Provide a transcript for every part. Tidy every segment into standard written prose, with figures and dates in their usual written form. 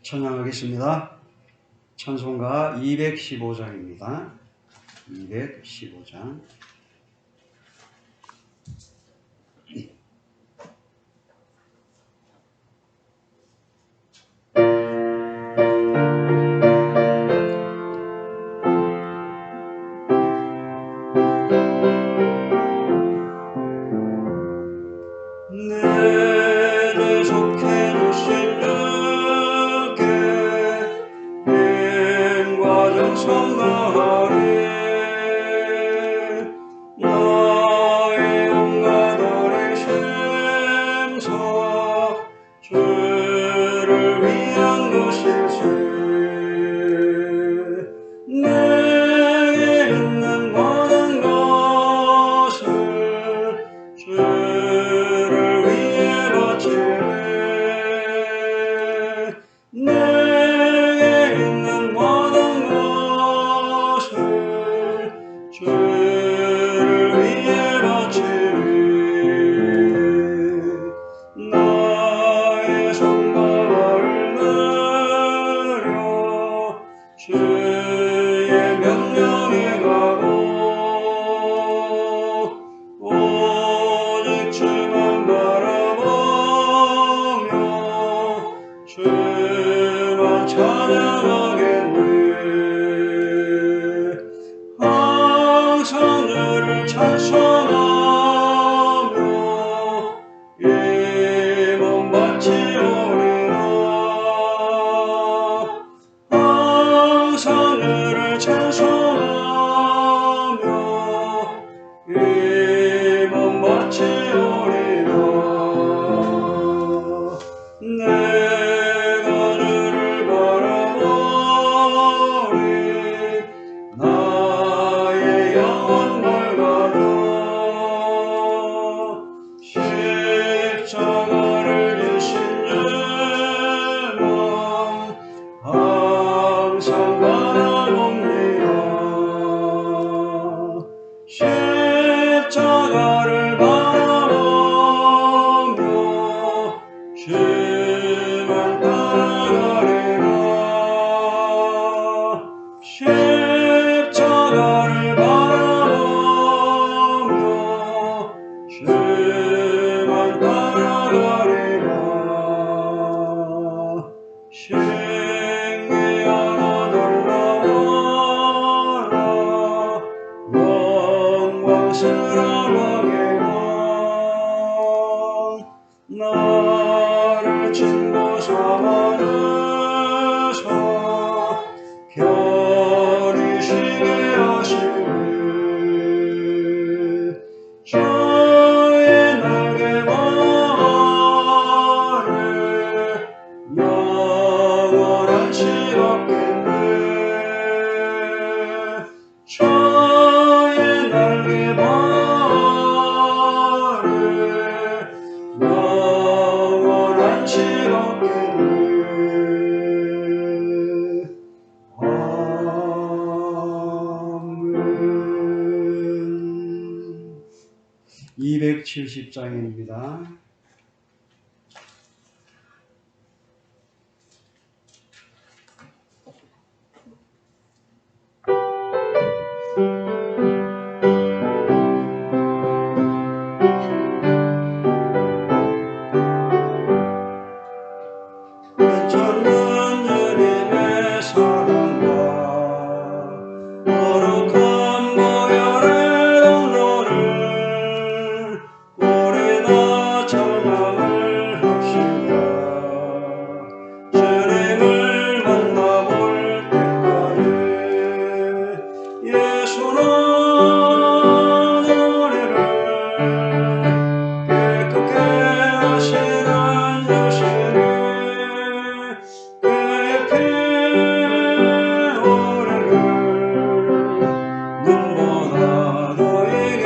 찬양하겠습니다. 찬송가 215장입니다. 215장. 내게 속해 주신 주께 힘과 정성 다하리. 나의 온갖 어린 심사 주를 위한 것일지. 내게 있는 모든 것을 주를 위해 바치리. 내게 있는 모든 것을 주를 위해 바치리. 나의 손발을 내려 주의 명령에 가고 오직 주만 바라보며 주만 찬양하겠네. 항상 주를 찬송하며 이 몸 바치오리라. 항상 주를 찬송하며 이 몸 바치오리라. 내가 주를 바라보리. 나의 영혼 밝아라. 십자가를 지신 주만 항상 바라봅니다. 십자가를 바라보며 주만 따라가리라. 십자가를 바라보며 주만 따라가리라. 신기하나 놀라워라. 영광스러운 왕의 왕. 나를 친구 삼아주사 편히 쉬게 하시니 주의 날개 아래 영원한 즐겁겠네. 주의 날개 아래 영원한 즐겁겠네. 아멘. 270장입니다. 괜찮은 주님의 사랑과 거룩한 보혈의 동로를 우리 다 찬양을 합시다. 주님을 만나볼 때까지 예수는 우리를 깨끗게 하시는 주시니 그의 피 우리를 눈보다 더이게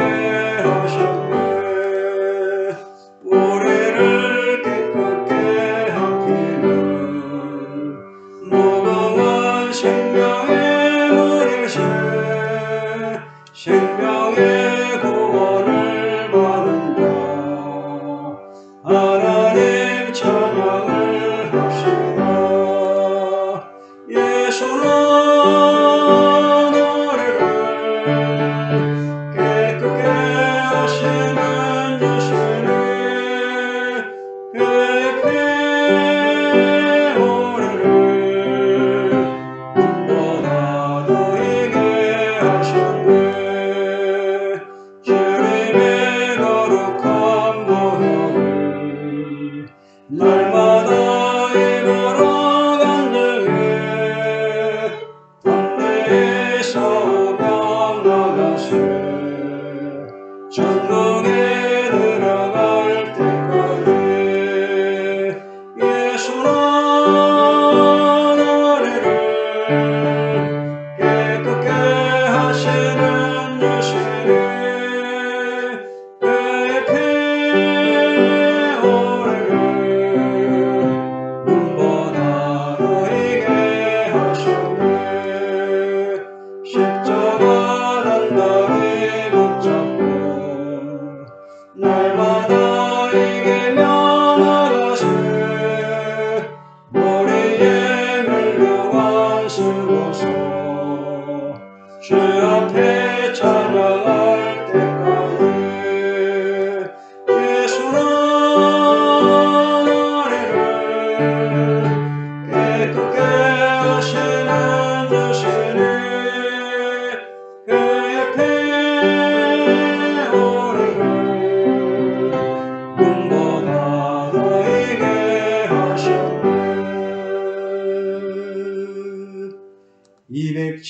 하셨네. 우리를 깨끗게 하기는 무궁한 생명의 물이세. 생명의 구원을 받은 자 하나님 찬양을 합시다.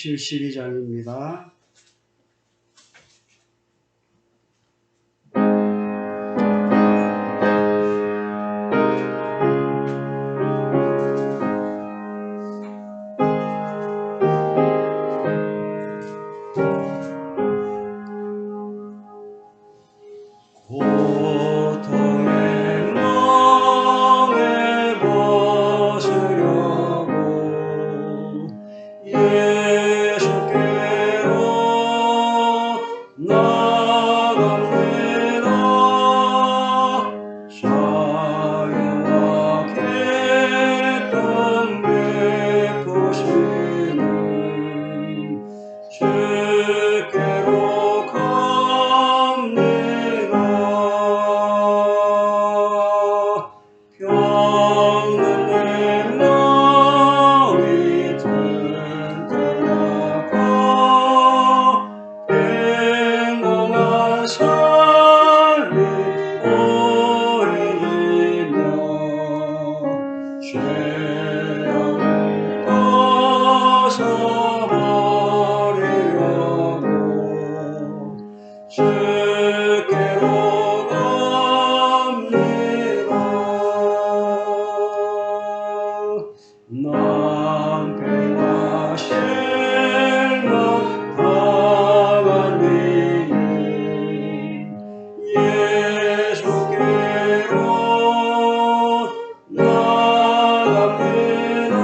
272장입니다. 고통의 멍에 벗으려고 예수께로 나갑니다. 자유와 기쁨 베푸시는 주께로 갑니다. 병든 내 마음이 튼튼하고 평범한 삶이 보이며 죄악을 벗어버리려고 주께로 갑니다. 낭패와 실망 당한 이는 예수께로 나갑니다.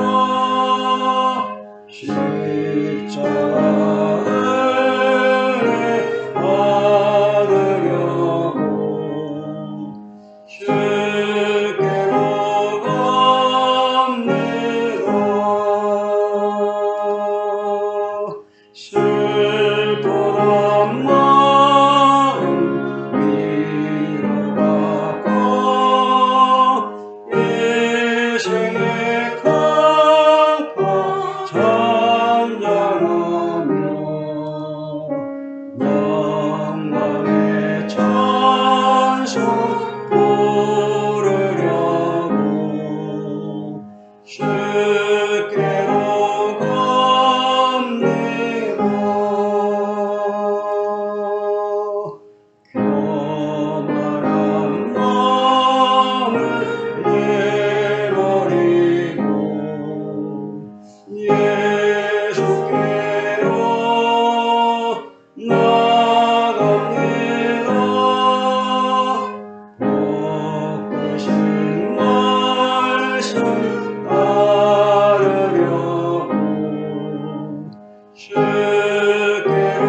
십자가를 받으려고 주께로 갑니다. 슬퍼한 마음 위로받고 인생의 강파 찬양하며 영광의 찬송 부르려고 주께로 갑니다. 교만한 마음을 내버리고 예수께로 나갑니다. 복되신 말씀 따르려고 주께로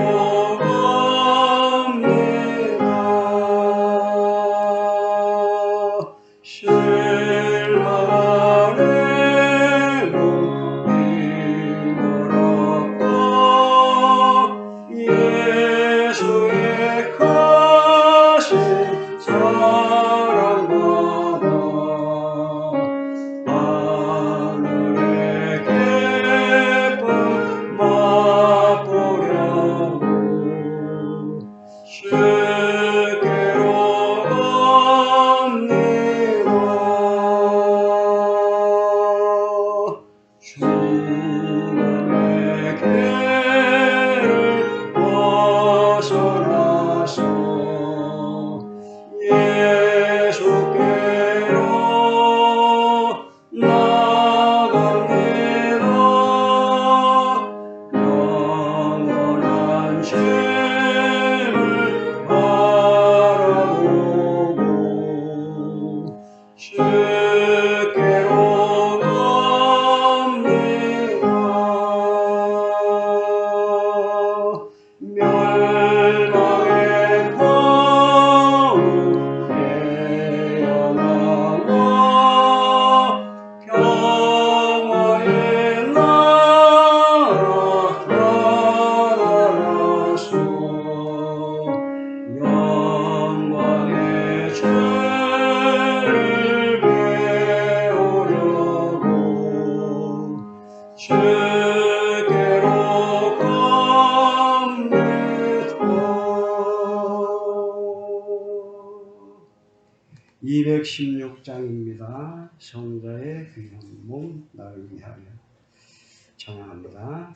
갑니다. 실망하는 몸 이물었고 예수의 가신 사랑받아 하늘의 기쁨 맛보려고 주께로 갑니다. 죽음의 길을 벗어나서 예수께로 나갑니다. 영원한 쉼을 바라보고 주께로 갑니다. 멸망의 파우 깨어나와 평화의 나라 나라라서 영광의 죄를 배우려고 주께로 갑니다. 216장입니다. 성자의 귀한 몸 나를 위하여 찬양합니다.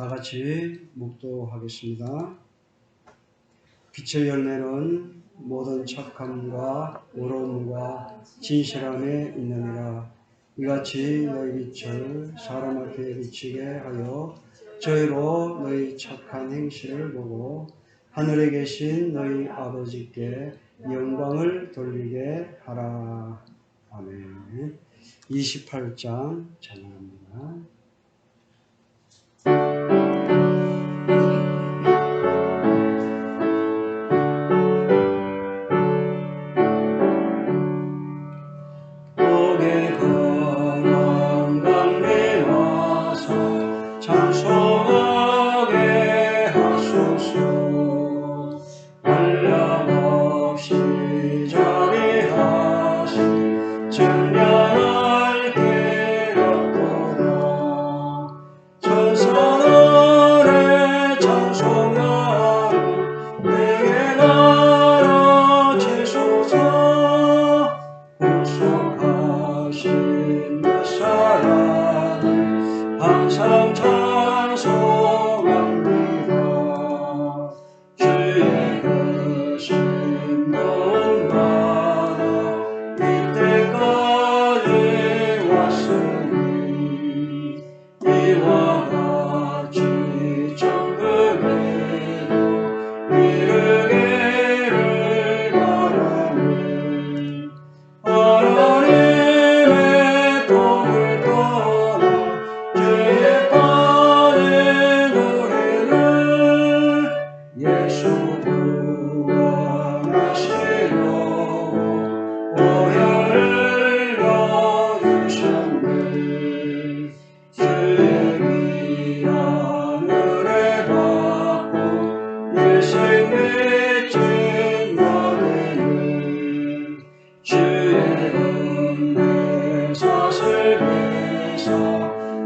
다 같이 묵도하겠습니다. 빛의 열매는 모든 착함과 의로움과 진실함에 있느니라. 이같이 너희 빛을 사람 앞에 비치게 하여 저희로 너희 착한 행실을 보고 하늘에 계신 너희 아버지께 영광을 돌리게 하라. 아멘. 28장 찬양합니다.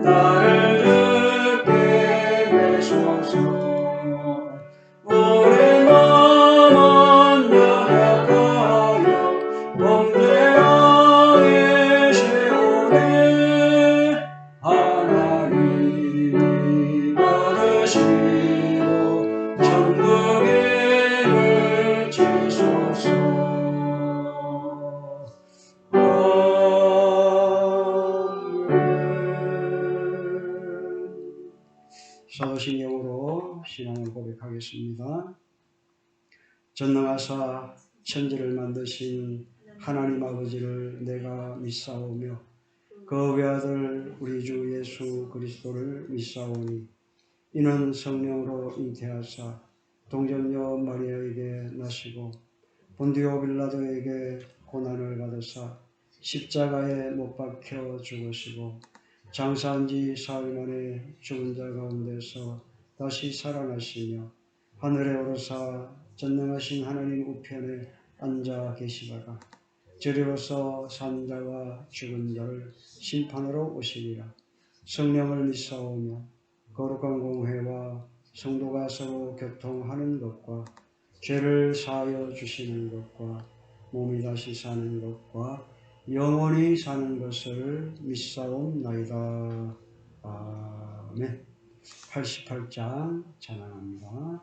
나를 듣게 되소서. 우리 마음은 연약하여 범죄하에 세우네. 하나님이 받으시고 천국에 이를 지소서. 사도신경으로 신앙을 고백하겠습니다. 전능하사 천지를 만드신 하나님 아버지를 내가 믿사오며 그 외아들 우리 주 예수 그리스도를 믿사오니 이는 성령으로 잉태하사 동정녀 마리아에게 나시고 본디오 빌라도에게 고난을 받으사 십자가에 못 박혀 죽으시고 장사한 지 사흘 만에 죽은 자 가운데서 다시 살아나시며 하늘에 오르사 전능하신 하나님 우편에 앉아 계시다가 저리로서 산 자와 죽은 자를 심판하러 오시리라. 성령을 믿사오며 거룩한 공회와 성도가 서로 교통하는 것과 죄를 사하여 주시는 것과 몸이 다시 사는 것과 영원히 사는 것을 믿사옵나이다. 아멘. 88장 찬양합니다.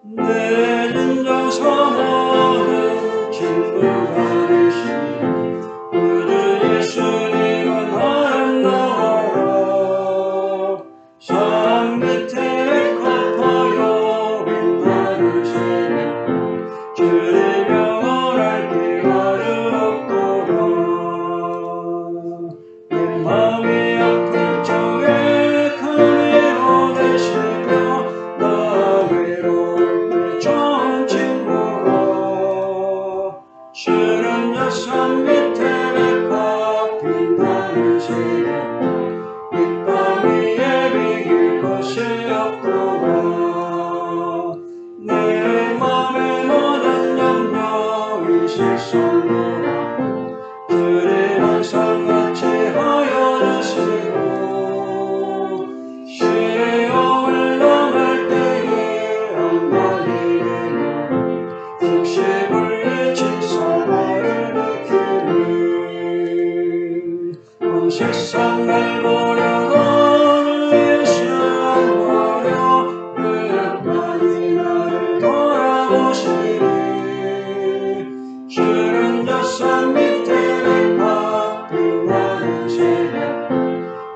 내 진정 사모하는 친구가 되시니 우주 예수님은 아름다워라. 산 밑에 갚아요 빛나는 새벽 주님 영원할 길 아주 없도다. 내 마음이 아픈 쪽에 큰 위로 되시며 나 외로울 때 좋은 친구라. 주는 저 산 밑에 백합 빛나는 새벽 빛밤 위에 비길 것이 없도다. 내 맘의 모든 염려 이 세상으로 주님 항상 같이 하여 주시고 시험을 당할 때에 한마디 되며 즉시 물리친 사마를 지키니 온 세상 날 보려고 예수 안 보려 끝까지 나를 돌아보시니 주는 저 산 밑에 백합 빛나는 새벽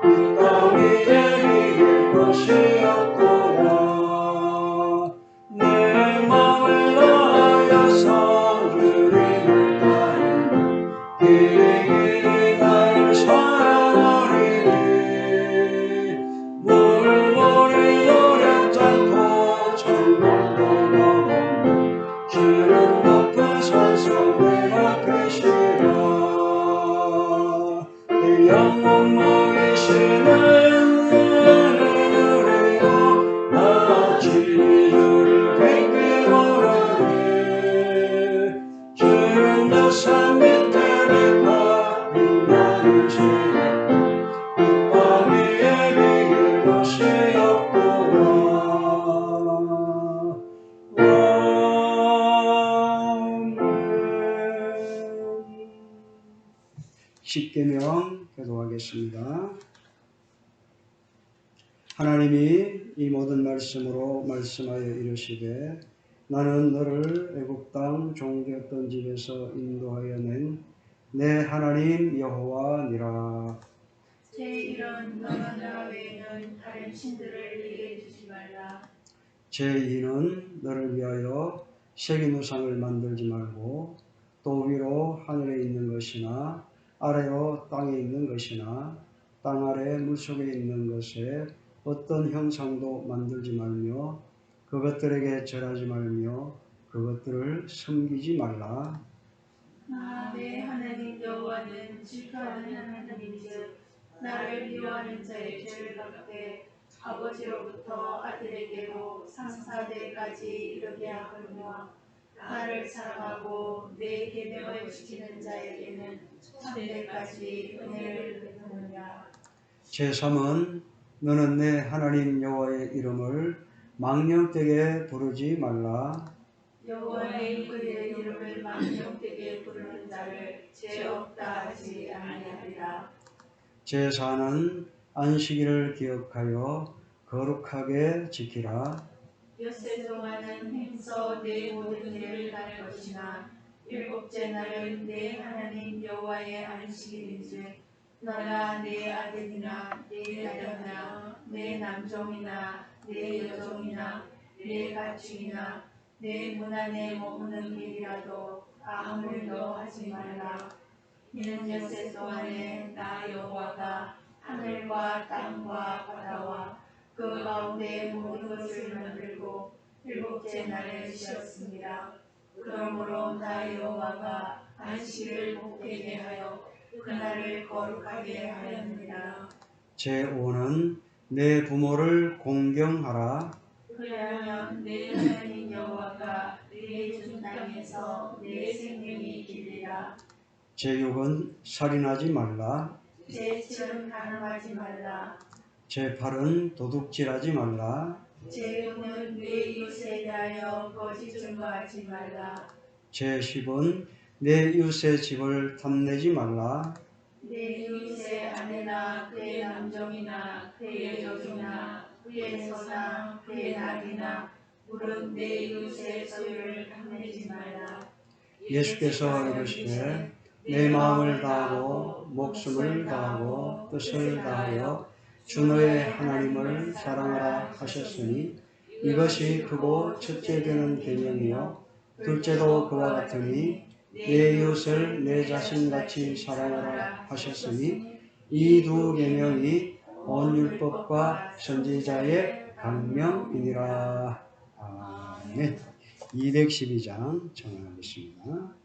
빛밤 위에 비길 것이 없도다. 내 마음을 다하여서 주님을 따르며 길이 나를 사랑하리니 물보리 노력 않고 천국도 가보니 주는 높은 산속에 계시라. 내 영혼 먹이시는 은혜를 누리고 나 주를 뵙게 오라니 주는 저 산 밑에 백합 빛나는 새벽 빛밤 위에 비길 것이 없도다. 십계명 기도하겠습니다. 하나님이 이 모든 말씀으로 말씀하여 이르시되 나는 너를 애굽 땅 종되었던 집에서 인도하여 낸 내 하나님 여호와니라. 제 이런 너와 나 외에는 다른 신들을 내게 주지 말라. 제 이는 너를 위하여 새긴 우상을 만들지 말고 또 위로 하늘에 있는 것이나 아래로 땅에 있는 것이나 땅 아래 물속에 있는 것에 어떤 형상도 만들지 말며 그것들에게 절하지 말며 그것들을 섬기지 말라. 나 내 하나님 여호와는 질투하는 하나님이즉 나를 미워하는 자의 죄를 갚되 아버지로부터 아들에게로 상사대까지 이르게 하거니와 나를 사랑하고 내 계명을 지키는 자에게는 천대까지 은혜를 베푸느냐. 제3은 너는 내 하나님 여호와의 이름을 망령되게 부르지 말라. 여호와의 그의 이름을 망령되게 부르는 자를 죄 없다 하지 아니하리라. 제4는 안식일을 기억하여 거룩하게 지키라. 엿새 동안은 힘써 내 모든 일을 할 것이나 일곱째 날은 내 하나님 여호와의 안식일인즉 너나 내 아들이나 내 딸이나 내 남종이나 내 여종이나 내 가축이나 내 문 안에 머무는 일이라도 아무 일도 하지 말라. 이는 엿새 동안에 나 여호와가 하늘과 땅과 바다와 그 가운데 모든 것을 만들고 일곱째 날에 쉬었습니다. 그러므로 나 여호와가 안식일을 복되게 하여 그날을 거룩하게 하였느니라. 제5는 내 부모를 공경하라. 그리하면 내 하나님 여호와가 내 준 땅에서 내 생명이 길리라. 제6은 살인하지 말라. 제7은 가늠하지 말라. 제8은 도둑질하지 말라. 제9는 내 이웃에 대하여 거짓 증거하지 말라. 제10은 내 이웃의 집을 탐내지 말라. 내 이웃의 아내나 그의 남종이나 그의 여종이나 그의 소나 그의 낙이나 무릇 내 이웃의 소유를 탐내지 말라. 예수께서 이르시되 내 마음을 다하고 목숨을 다하고 뜻을 다하여 주 너의 하나님을 사랑하라 하셨으니 이것이 크고 첫째 되는 계명이요 둘째도 그와 같으니 내 이웃을 내 자신같이 사랑하라 하셨으니 이 두 계명이 온 율법과 선지자의 강명이니라. 아멘. 212장 정하겠습니다.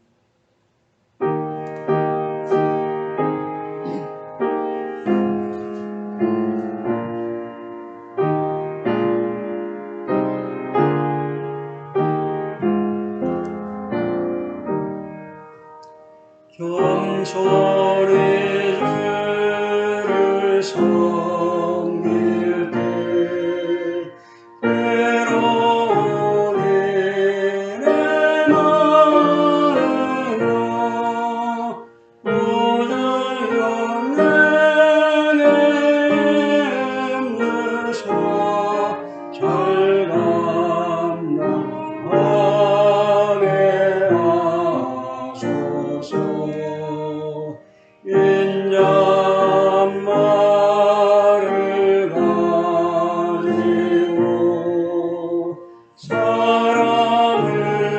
겸손히 주를 섬길 때 괴로운 일에 많으며 오늘도 내게 힘드셔 잘 감당하게 하소서. 인자말을 가지고 사랑을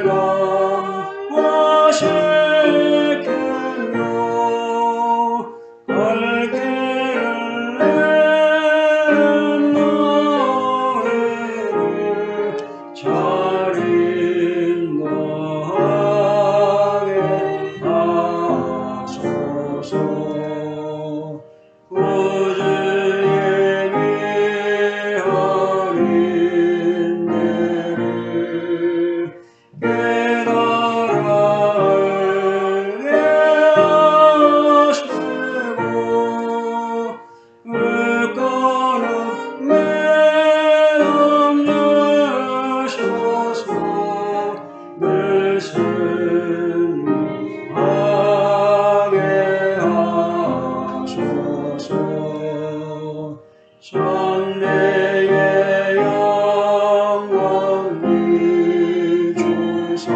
강화시키며 갈 길을 내는 너희를 잘 인도하게 하소서. 구주의 귀한 인내를 깨달아 알게 하시고 물가는 매음 여셔서 늘 승리하게 하소서. 전대의 영광 주사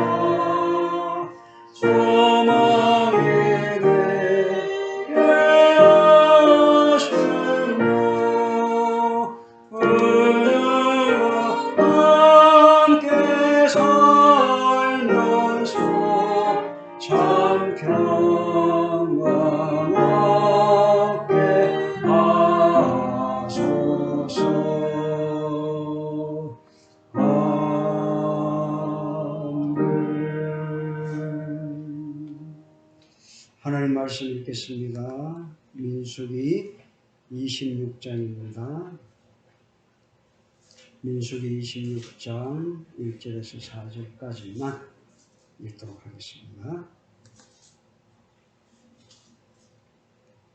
소망이 되게 하시며 우리와 함께 살면서 참 평강 얻게 하소서. 아멘. 하나님 말씀 읽겠습니다. 민수기 26장입니다. 민수기 26장 1절에서 4절까지만 읽도록 하겠습니다.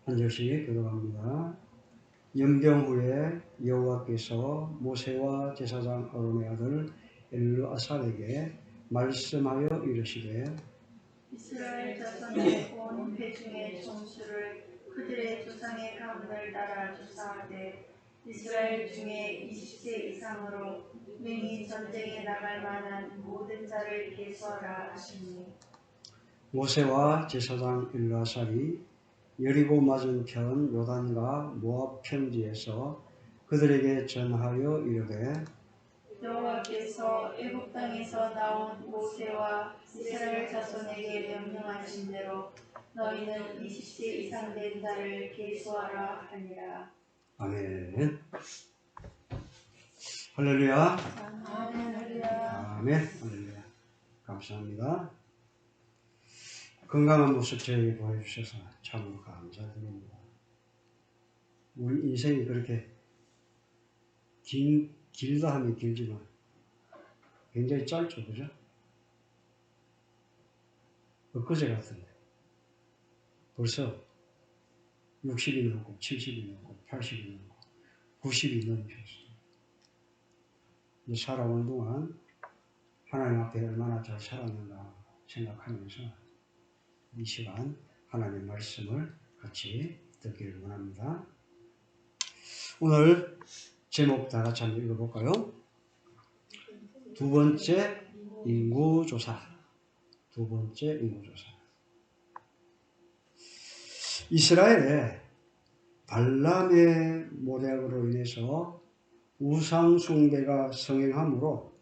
한 절씩 교독합니다. 연병 후에 여호와께서 모세와 제사장 아론의 아들 엘르아살에게 말씀하여 이르시되 이스라엘 자손의 온 회중의 총수를 그들의 조상의 가문을 따라 조사하되 이스라엘 중에 20세 이상으로 능히 전쟁에 나갈 만한 모든 자를 계수하라 하시니 모세와 제사장 엘르아살이 여리고 맞은편 요단과 모압 평지에서 그들에게 전하여 이르되 여호와께서 애굽 땅에서 나온 모세와 이스라엘 자손에게 명령하신 대로 너희는 20세 이상 된 자를 계수하라 하니라. 아멘. 할렐루야. 아멘. 할렐루야. 아멘. 할렐루야. 감사합니다. 건강한 모습 저에게 보여주셔서 참으로 감사드립니다. 우리 인생이 그렇게 길다 하면 길지만 굉장히 짧죠, 그죠? 엊그제 같은데 벌써 60이 넘고 70이 넘고 80이 넘고 90이 넘으셨어요. 살아오는 동안 하나님 앞에 얼마나 잘 살았는가 생각하면서 이 시간 하나님의 말씀을 같이 듣기를 원합니다. 오늘 제목 다 같이 한번 읽어볼까요? 두 번째 인구조사. 두 번째 인구조사. 이스라엘에 발람의 모략으로 인해서 우상숭배가 성행함으로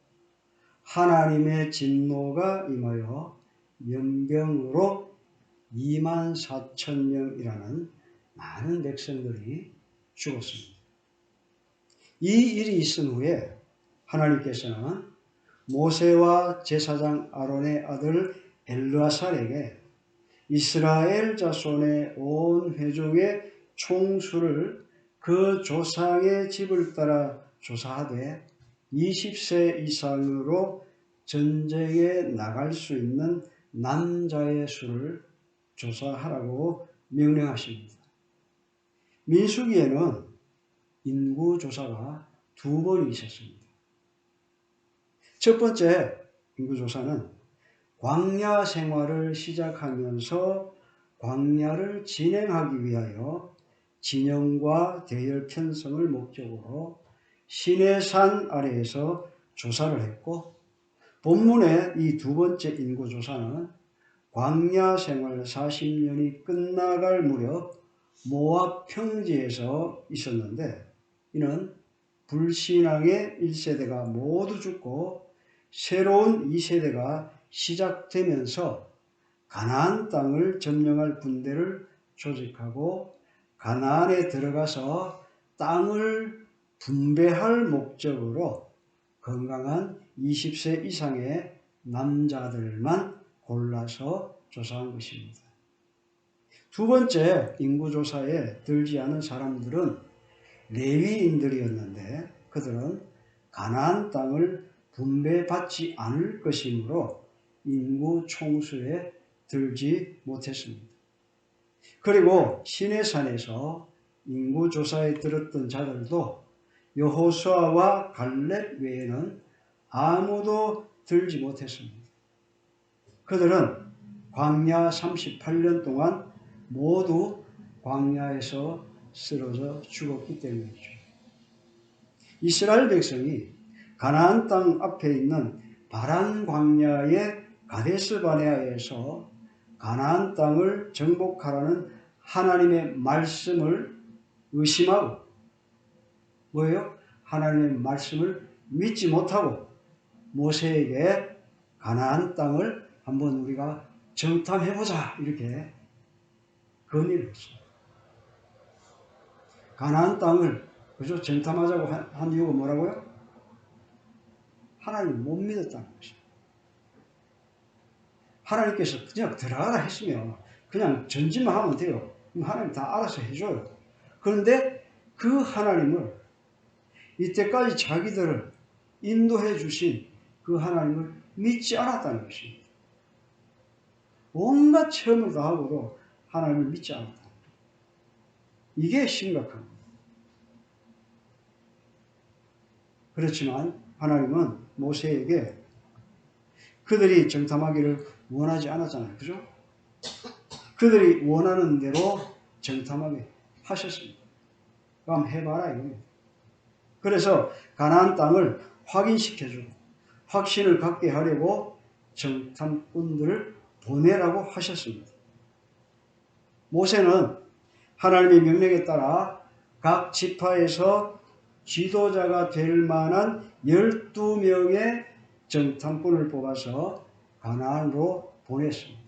하나님의 진노가 임하여 연병으로 24,000명이라는 많은 백성들이 죽었습니다. 이 일이 있은 후에 하나님께서는 모세와 제사장 아론의 아들 엘르아살에게 이스라엘 자손의 온 회중의 총수를 그 조상의 집을 따라 조사하되 20세 이상으로 전쟁에 나갈 수 있는 남자의 수를 조사하라고 명령하십니다. 민수기에는 인구조사가 두 번 있었습니다. 첫 번째 인구조사는 광야 생활을 시작하면서 광야를 진행하기 위하여 진영과 대열 편성을 목적으로 시내산 아래에서 조사를 했고, 본문의 이 두 번째 인구조사는 광야 생활 40년이 끝나갈 무렵 모압 평지에서 있었는데, 이는 불신앙의 1세대가 모두 죽고 새로운 2세대가 시작되면서 가나안 땅을 점령할 군대를 조직하고 가나안에 들어가서 땅을 분배할 목적으로 건강한 20세 이상의 남자들만 골라서 조사한 것입니다. 두 번째 인구조사에 들지 않은 사람들은 레위인들이었는데 그들은 가나안 땅을 분배받지 않을 것이므로 인구 총수에 들지 못했습니다. 그리고 시내산에서 인구조사에 들었던 자들도 여호수아와 갈렙 외에는 아무도 들지 못했습니다. 그들은 광야 38년 동안 모두 광야에서 쓰러져 죽었기 때문이죠. 이스라엘 백성이 가나안 땅 앞에 있는 바란 광야의 가데스 바네아에서 가나안 땅을 정복하라는 하나님의 말씀을 의심하고 뭐예요? 하나님의 말씀을 믿지 못하고 모세에게 가나안 땅을 한번 우리가 정탐해보자 이렇게 건의를 했어요. 가나안 땅을 그저 정탐하자고 한 이유가 뭐라고요? 하나님을 못 믿었다는 것이에요. 하나님께서 그냥 들어가라 했으면 그냥 전진만 하면 돼요. 그럼 하나님 다 알아서 해줘요. 그런데 그 하나님을 이때까지 자기들을 인도해 주신 그 하나님을 믿지 않았다는 것입니다. 온갖 체험을 다 하고도 하나님을 믿지 않았다. 이게 심각합니다. 그렇지만 하나님은 모세에게 그들이 정탐하기를 원하지 않았잖아요. 그죠? 그들이 원하는 대로 정탐하게 하셨습니다. 그럼 해봐라 이겁니다. 그래서 가나안 땅을 확인시켜주고 확신을 갖게 하려고 정탐꾼들을 보내라고 하셨습니다. 모세는 하나님의 명령에 따라 각 지파에서 지도자가 될 만한 12명의 정탐꾼을 뽑아서 가나안으로 보냈습니다.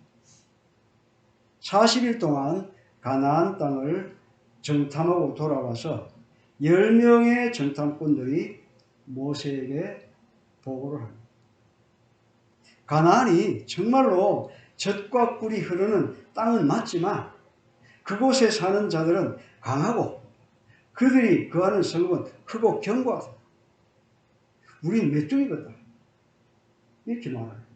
40일 동안 가나안 땅을 정탐하고 돌아와서 10명의 정탐꾼들이 모세에게 보고를 합니다. 가나안이 정말로 젖과 꿀이 흐르는 땅은 맞지만 그곳에 사는 자들은 강하고 그들이 거하는 성읍은 크고 견고하다. 우린 메뚜기거든. 이렇게 말해요.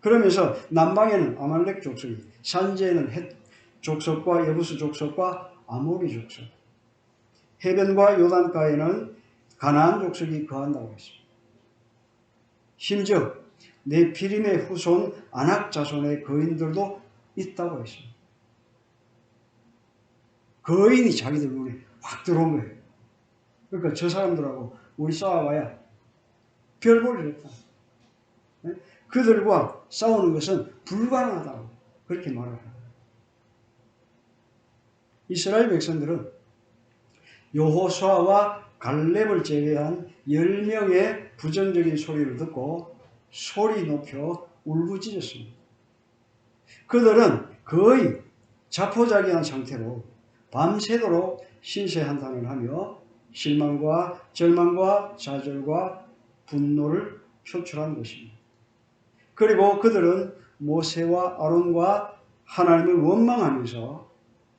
그러면서 남방에는 아말렉 족속이, 산지에는 헷 족속과 여부스 족속과 아모리 족속, 해변과 요단가에는 가나안 족속이 거한다고 했습니다. 심지어 네피림의 후손 아낙 자손의 거인들도 있다고 했습니다. 거인이 자기들 눈에 확 들어온 거예요. 그러니까 저 사람들하고 우리 싸워봐야 별 볼 일 없다. 그들과 싸우는 것은 불가능하다고 그렇게 말을 합니다. 이스라엘 백성들은 여호수아와 갈렙을 제외한 10명의 부정적인 소리를 듣고 소리 높여 울부짖었습니다. 그들은 거의 자포자기한 상태로 밤새도록 신세한탄을 하며 실망과 절망과 좌절과 분노를 표출한 것입니다. 그리고 그들은 모세와 아론과 하나님을 원망하면서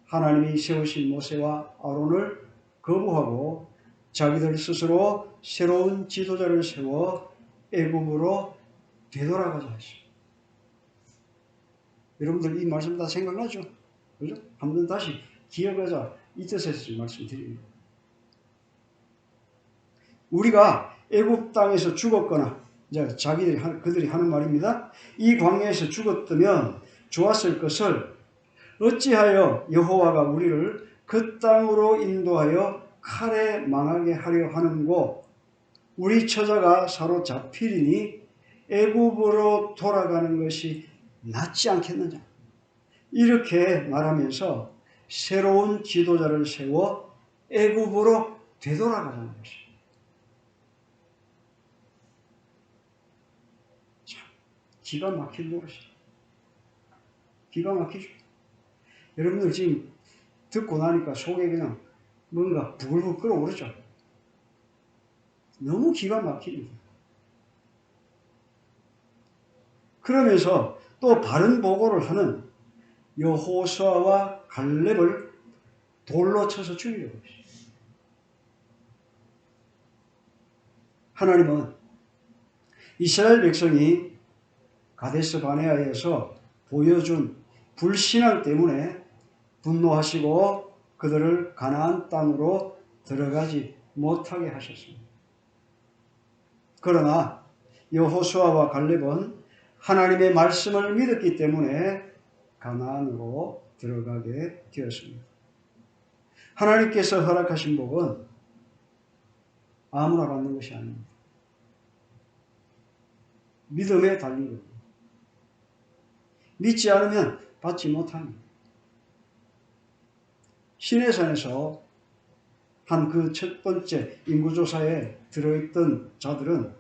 하나님이 세우신 모세와 아론을 거부하고 자기들 스스로 새로운 지도자를 세워 애굽으로 되돌아가자 했습니다. 여러분들 이 말씀 다 생각나죠? 그죠? 한번 다시 기억하자 이 뜻에서 말씀드립니다. 우리가 애굽 땅에서 죽었거나 이제 그들이 하는 말입니다. 이 광야에서 죽었다면 좋았을 것을 어찌하여 여호와가 우리를 그 땅으로 인도하여 칼에 망하게 하려 하는고 우리 처자가 사로잡히리니 애굽으로 돌아가는 것이 낫지 않겠느냐. 이렇게 말하면서 새로운 지도자를 세워 애굽으로 되돌아가는 것입니다. 참 기가 막힌 노릇이다. 기가 막히죠. 여러분들 지금 듣고 나니까 속에 그냥 뭔가 부글부글 끓어오르죠. 너무 기가 막힙니다. 그러면서 또 바른 보고를 하는 여호수아와 갈렙을 돌로 쳐서 죽이려고 했어요. 하나님은 이스라엘 백성이 가데스 바네아에서 보여준 불신앙 때문에 분노하시고 그들을 가나안 땅으로 들어가지 못하게 하셨습니다. 그러나 여호수아와 갈렙은 하나님의 말씀을 믿었기 때문에 가나안으로 들어가게 되었습니다. 하나님께서 허락하신 복은 아무나 받는 것이 아닙니다. 믿음에 달린 겁니다. 믿지 않으면 받지 못합니다. 시내산에서 한 그 첫 번째 인구조사에 들어있던 자들은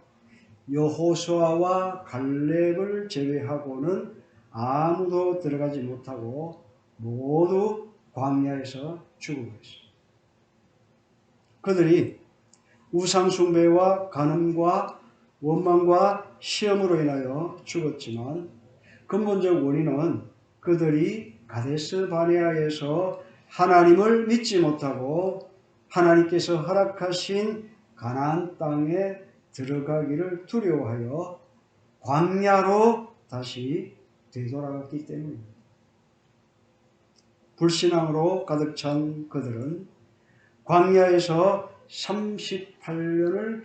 여호수아와 갈렙을 제외하고는 아무도 들어가지 못하고 모두 광야에서 죽어버렸습니다. 그들이 우상숭배와 간음과 원망과 시험으로 인하여 죽었지만 근본적 원인은 그들이 가데스 바네아에서 하나님을 믿지 못하고 하나님께서 허락하신 가나안 땅에 들어가기를 두려워하여 광야로 다시 되돌아갔기 때문입니다. 불신앙으로 가득 찬 그들은 광야에서 38년을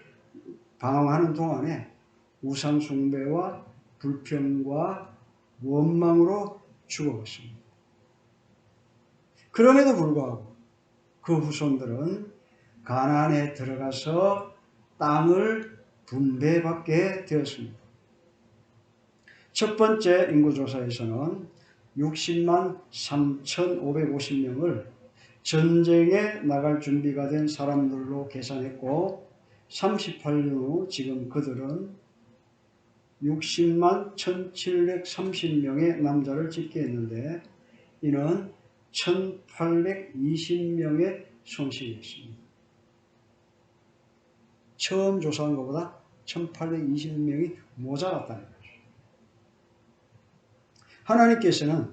방황하는 동안에 우상숭배와 불평과 원망으로 죽어갔습니다. 그럼에도 불구하고 그 후손들은 가나안에 들어가서 땅을 분배받게 되었습니다. 첫 번째 인구조사에서는 60만 3,550명을 전쟁에 나갈 준비가 된 사람들로 계산했고 38년 후 지금 그들은 60만 1,730명의 남자를 집계 했는데 이는 1,820명의 손실이었습니다. 처음 조사한 것보다 1,820명이 모자랐다는 거죠. 하나님께서는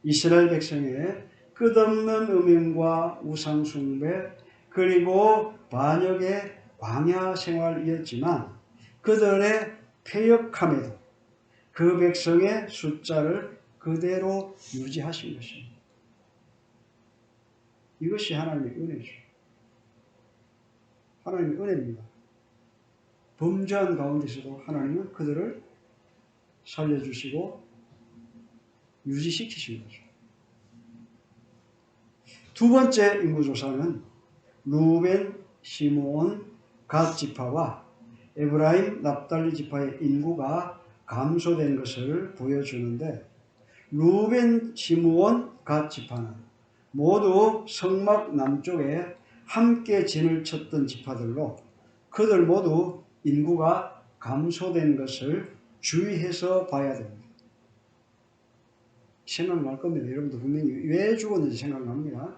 이스라엘 백성의 끝없는 음행과 우상숭배 그리고 반역의 광야 생활이었지만 그들의 패역함에도 그 백성의 숫자를 그대로 유지하신 것입니다. 이것이 하나님의 은혜죠. 하나님의 은혜입니다. 범죄한 가운데서도 하나님은 그들을 살려주시고 유지시키신 거죠. 두 번째 인구조사는 루벤, 시므온, 갓 지파와 에브라임, 납달리 지파의 인구가 감소된 것을 보여주는데 루벤, 시므온, 갓 지파는 모두 성막 남쪽에 함께 진을 쳤던 지파들로 그들 모두 인구가 감소된 것을 주의해서 봐야 됩니다. 생각날 겁니다. 여러분도 분명히 왜 죽었는지 생각납니다.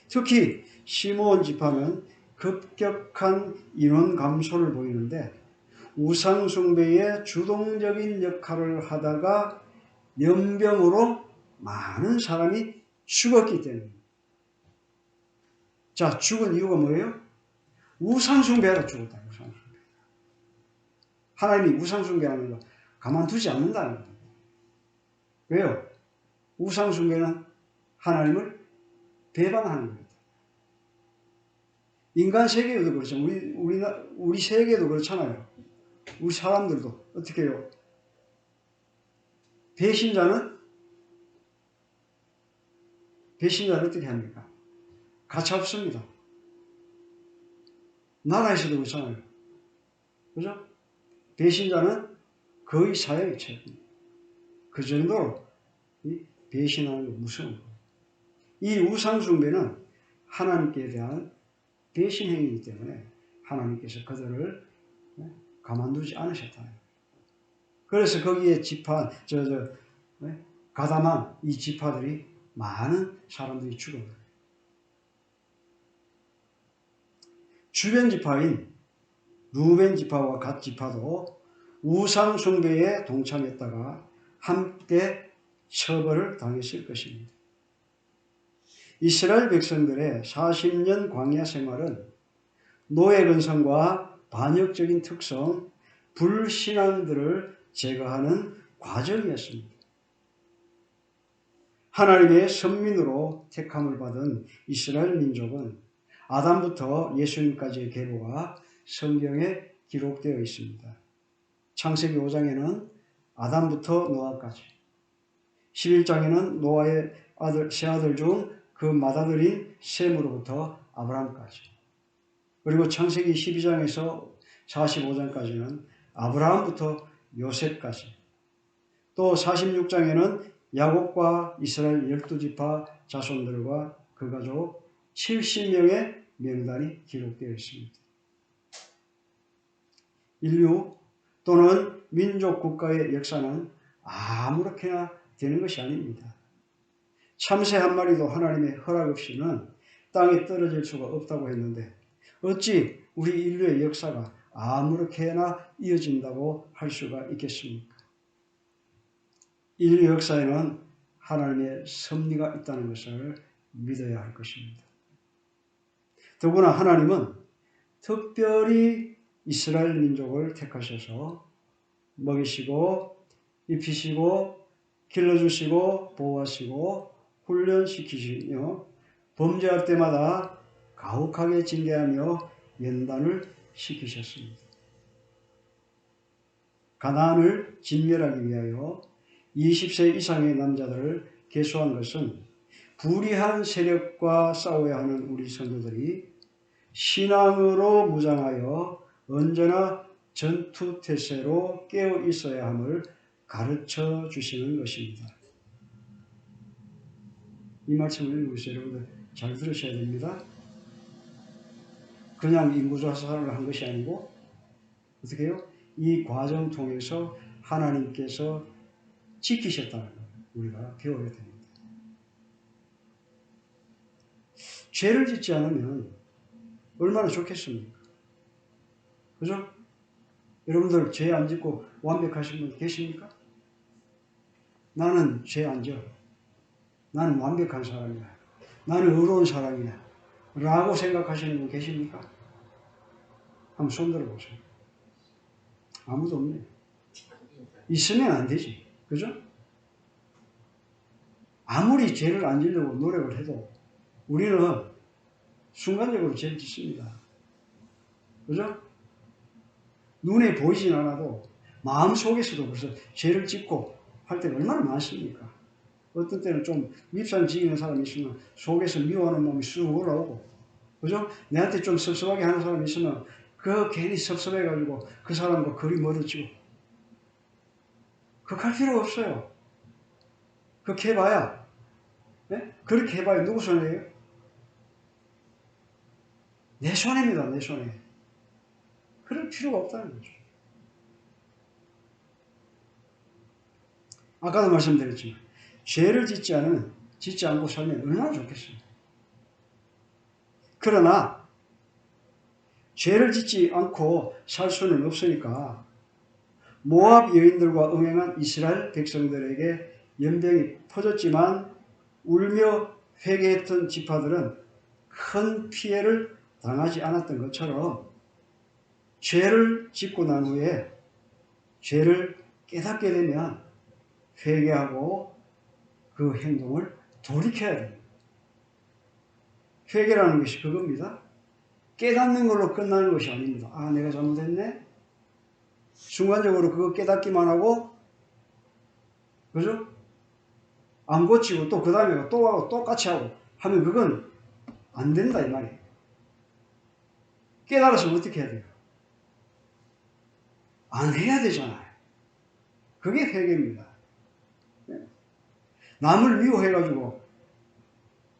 특히 시므온 지파는 급격한 인원 감소를 보이는데 우상숭배의 주동적인 역할을 하다가 연병으로 많은 사람이 죽었기 때문입니다. 자, 죽은 이유가 뭐예요? 우상숭배하다 죽었다. 우상숭배. 하나님이 우상숭배하는 거 가만두지 않는다는 겁니다. 왜요? 우상숭배는 하나님을 배반하는 겁니다. 인간 세계에도 그렇죠. 우리 세계도 그렇잖아요. 우리 사람들도 어떻게 해요? 배신자는 어떻게 합니까? 가차 없습니다. 나라에서도 그렇잖아요. 그죠? 배신자는 거의 사형이 처해집니다. 그 정도로 배신하는 게 무서운 거예요. 이 우상숭배는 하나님께 대한 배신 행위이기 때문에 하나님께서 그들을 가만두지 않으셨다. 그래서 거기에 가담한 이 지파들이 많은 사람들이 죽은 거예요. 주변 지파인 루벤 지파와 갓 지파도 우상 숭배에 동참했다가 함께 처벌을 당했을 것입니다. 이스라엘 백성들의 40년 광야 생활은 노예 근성과 반역적인 특성, 불신앙들을 제거하는 과정이었습니다. 하나님의 선민으로 택함을 받은 이스라엘 민족은 아담부터 예수님까지의 계보가 성경에 기록되어 있습니다. 창세기 5장에는 아담부터 노아까지, 11장에는 노아의 세 아들 중 그 맏아들인 셈으로부터 아브라함까지, 그리고 창세기 12장에서 45장까지는 아브라함부터 요셉까지, 또 46장에는 야곱과 이스라엘 12지파 자손들과 그 가족 70명의 명단이 기록되어 있습니다. 인류 또는 민족 국가의 역사는 아무렇게나 되는 것이 아닙니다. 참새 한 마리도 하나님의 허락 없이는 땅에 떨어질 수가 없다고 했는데 어찌 우리 인류의 역사가 아무렇게나 이어진다고 할 수가 있겠습니까? 인류 역사에는 하나님의 섭리가 있다는 것을 믿어야 할 것입니다. 더구나 하나님은 특별히 이스라엘 민족을 택하셔서 먹이시고 입히시고 길러주시고 보호하시고 훈련시키시며 범죄할 때마다 가혹하게 징계하며 연단을 시키셨습니다. 가나안을 진멸하기 위하여 20세 이상의 남자들을 계수한 것은 불의한 세력과 싸워야 하는 우리 성도들이 신앙으로 무장하여 언제나 전투태세로 깨어 있어야 함을 가르쳐 주시는 것입니다. 이 말씀을 읽으세요. 여러분들 잘 들으셔야 됩니다. 그냥 인구조사를 한 것이 아니고 어떻게 해요? 이 과정 통해서 하나님께서 지키셨다는 걸 우리가 배워야 됩니다. 죄를 짓지 않으면 얼마나 좋겠습니까? 그죠? 여러분들 죄 안 짓고 완벽하신 분 계십니까? 나는 죄 안 져. 나는 완벽한 사람이야. 나는 의로운 사람이야. 라고 생각하시는 분 계십니까? 한번 손 들어보세요. 아무도 없네요. 있으면 안 되지. 그죠? 아무리 죄를 안 지려고 노력을 해도 우리는 순간적으로 죄를 짓습니다. 그죠? 눈에 보이진 않아도 마음속에서도 벌써 죄를 짓고 할 때가 얼마나 많습니까? 어떤 때는 좀 밉상 지기는 사람이 있으면 속에서 미워하는 마음이 쑥 올라오고, 그죠? 내한테 좀 섭섭하게 하는 사람이 있으면 그 괜히 섭섭해가지고 그 사람과 거리 멀어지고. 그렇게 할 필요가 없어요. 그렇게 해봐야, 네? 그렇게 해봐야 누구 손해예요? 내 손해입니다, 내 손해. 그럴 필요가 없다는 거죠. 아까도 말씀드렸지만 죄를 짓지 않고 살면 얼마나 좋겠어요. 그러나 죄를 짓지 않고 살 수는 없으니까 모압 여인들과 응행한 이스라엘 백성들에게 연병이 퍼졌지만 울며 회개했던 지파들은 큰 피해를 당하지 않았던 것처럼 죄를 짓고 난 후에 죄를 깨닫게 되면 회개하고 그 행동을 돌이켜야 됩니다. 회개라는 것이 그겁니다. 깨닫는 걸로 끝나는 것이 아닙니다. 아, 내가 잘못했네? 순간적으로 그거 깨닫기만 하고, 그죠? 안 고치고 또 그 다음에 또 하고 똑같이 하고 하면 그건 안 된다 이 말이에요. 깨달았으면 어떻게 해야 돼요? 안 해야 되잖아요. 그게 회개입니다. 남을 미워해가지고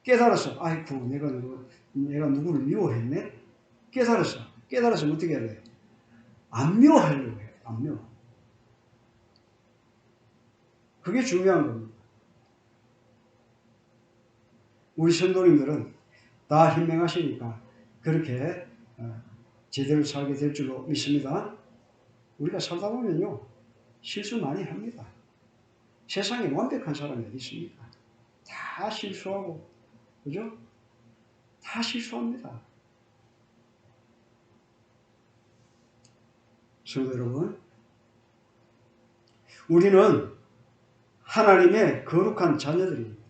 깨달았어. 아이쿠, 내가 누구를 미워했네? 깨달았어. 깨달았으면 어떻게 해야 돼요? 안 미워하려고 해요. 안 미워. 그게 중요한 겁니다. 우리 성도님들은 다 현명하시니까 그렇게 제대로 살게 될 줄로 믿습니다. 우리가 살다 보면요, 실수 많이 합니다. 세상에 완벽한 사람이 어디 있습니까? 다 실수하고, 그죠? 다 실수합니다. 성도 여러분, 우리는 하나님의 거룩한 자녀들입니다.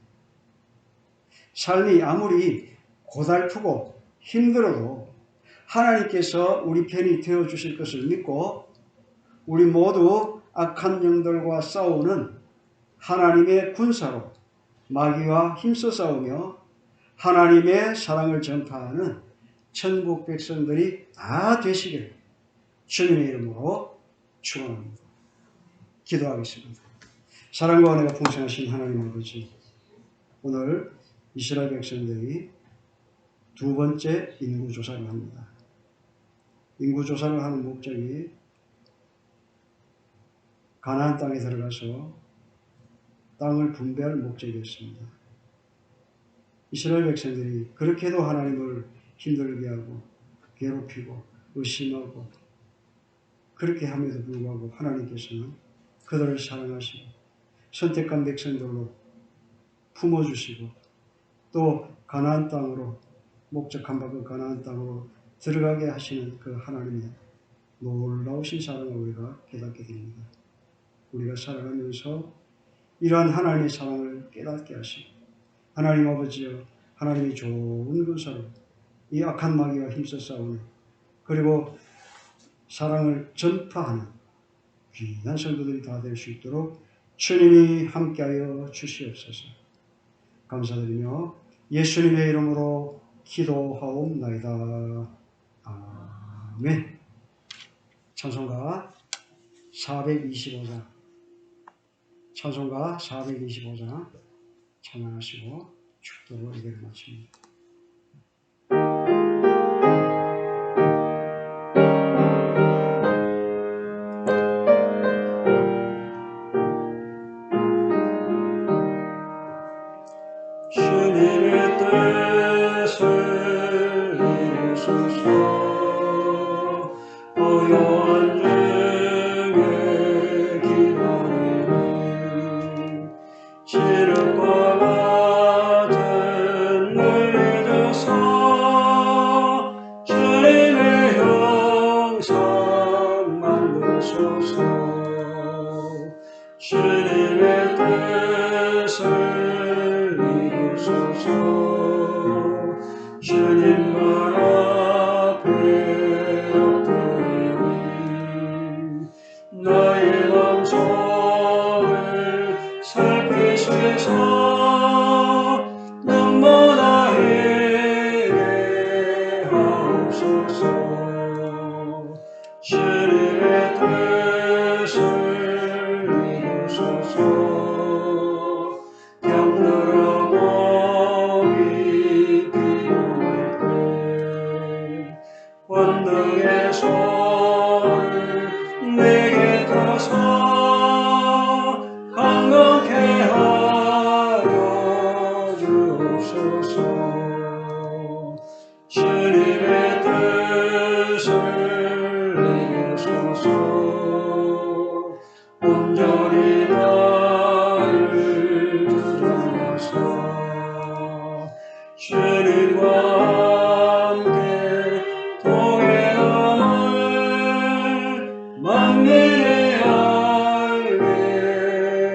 삶이 아무리 고달프고 힘들어도 하나님께서 우리 편이 되어주실 것을 믿고 우리 모두 악한 영들과 싸우는 하나님의 군사로 마귀와 힘써 싸우며 하나님의 사랑을 전파하는 천국 백성들이 다 되시기를 주님의 이름으로 축원합니다. 기도하겠습니다. 사랑과 은혜가 풍성하신 하나님 아버지, 오늘 이스라엘 백성들이 두 번째 인구조사를 합니다. 인구조사를 하는 목적이 가나안 땅에 들어가서 땅을 분배할 목적이었습니다. 이스라엘 백성들이 그렇게도 하나님을 힘들게 하고 괴롭히고 의심하고 그렇게 함에도 불구하고 하나님께서는 그들을 사랑하시고 선택한 백성들로 품어주시고 또 가나안 땅으로 목적한 바 그 가나안 땅으로 들어가게 하시는 그 하나님의 놀라우신 사랑을 우리가 깨닫게 됩니다. 우리가 살아가면서 이러한 하나님의 사랑을 깨닫게 하시고 하나님 아버지여 하나님이 좋은 것으로 이 악한 마귀와 힘써 싸우는 그리고 사랑을 전파하는 귀한 성도들이 다 될 수 있도록 주님이 함께하여 주시옵소서. 감사드리며 예수님의 이름으로 기도하옵나이다. 아멘. 찬송가 425장 찬송가 425장 찬양하시고 축도로 예배를 마칩니다. 주님의 뜻을 이루소서. 고요한 중에 기다리는 지름과 같은 늘 잊어서 주님의 형상 만드소서. 주님의 뜻을 이루소서. 주님만 앞에 엎드리니 나의 맘속을 살피시소. 눈보다 희게 하옵소서. 주님의 뜻을 이루소서. 병들어 몸이 피곤할 때 권능의 손을 내게 들어서 건강케 하여 주옵소서. 주님의 뜻을 이루소서. 온전히 나를 주장하사 주님과 함께 동행함을 만민에 알게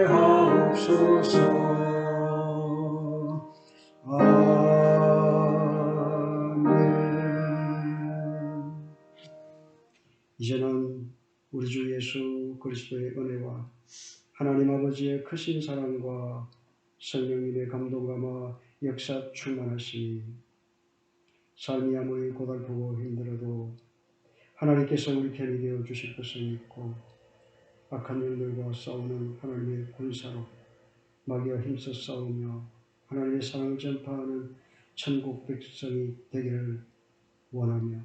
하옵소서. 아멘. 이제는 우리 주 예수 그리스도의 은혜와 하나님 아버지의 크신 사랑과 성령님의 감동감화 역사 충만하시니 삶이 아무리 고달프고 힘들어도 하나님께서 우리 편이 되어 주실 것을 믿고 악한 영들과 싸우는 하나님의 군사로 마귀와 힘써 싸우며 하나님의 사랑을 전파하는 천국 백성이 되기를 원하며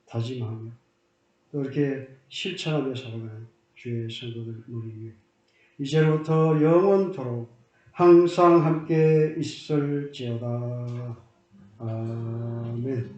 다짐하며 또 이렇게 실천하며 살아가는 주의 성도들 우리 위해 이제부터 영원토록 항상 함께 있을지어다. 아멘.